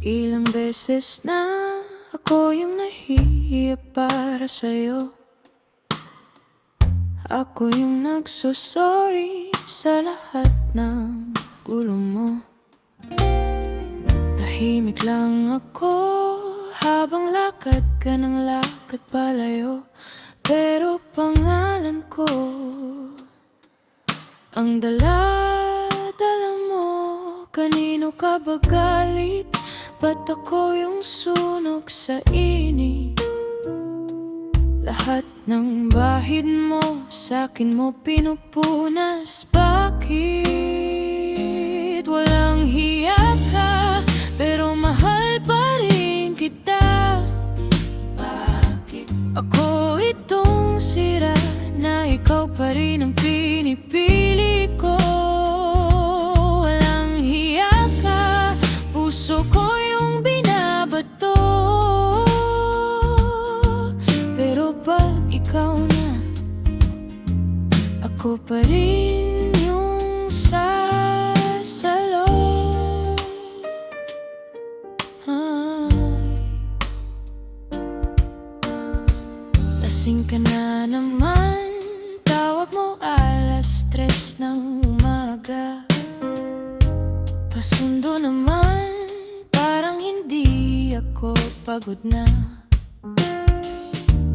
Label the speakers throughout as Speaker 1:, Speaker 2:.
Speaker 1: Ilang beses na ako yung nahihiya para sa'yo. Ako yung nagsosorry sa lahat ng gulo mo. Tahimik lang ako habang lakad ka ng lakad palayo. Pero pangalan ko ang dala-dala mo. Kanino ka ba galit? Ba't ako yung sunog sa init? Lahat ng bahid mo sa'kin mo pinupunas. Bakit? Walang hiya ka, pero mahal pa rin kita. Bakit? Ako itong sira na ikaw pa rin ang pinipili ko. Walang hiya ka, puso ko yung binabato. Pero pag ikaw na, ako pa rin yung sasalo. Lasing ka na naman, tawag mo 3:00 ng umaga. Pasundo naman, parang hindi ako pagod na.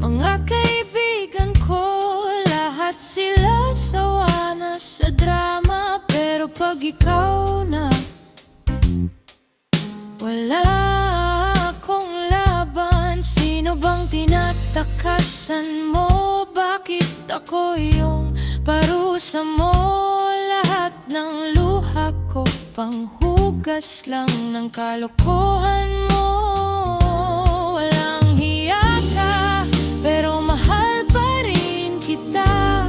Speaker 1: Mga kaibigan ko, lahat sila sawa na sa drama. Pero pag ikaw na, wala akong laban. Sino bang tinatakasan mo? Bakit ako yung parusa mo? Lahat ng luha ko panghugas lang ng kalokohan mo. Walang hiya ka, pero mahal pa rin kita.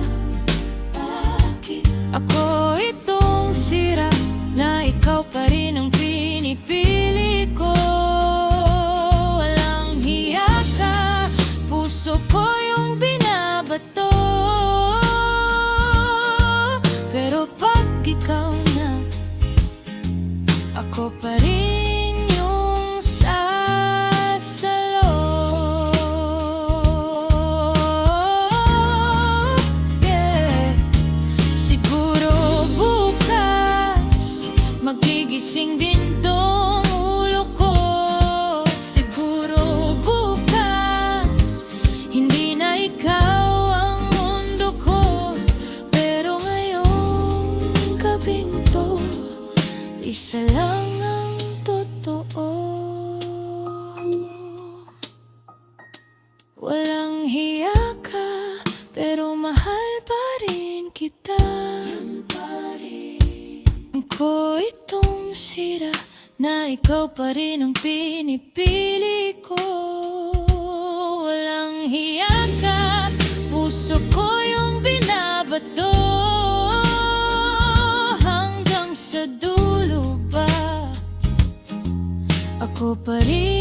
Speaker 1: Bakit? Ako itong sira na ikaw pa rin ang pinipili ko. Walang hiya ka, puso ko yung binabato. Pero pag ikaw na, ako pa rin yung sasalo. Yeah. Siguro bukas magigising din tong ulo ko. Siguro bukas hindi na ikaw ang mundo ko. Pero ngayong gabing to, isa lang ang totoo. Walang hiya ka, pero mahal pa rin kita. Ako itong sira na ikaw pa rin ang pinipili ko. Walang hiya ka, puso ko yung binabato. Hanggang sa dulo ba, ako pa rin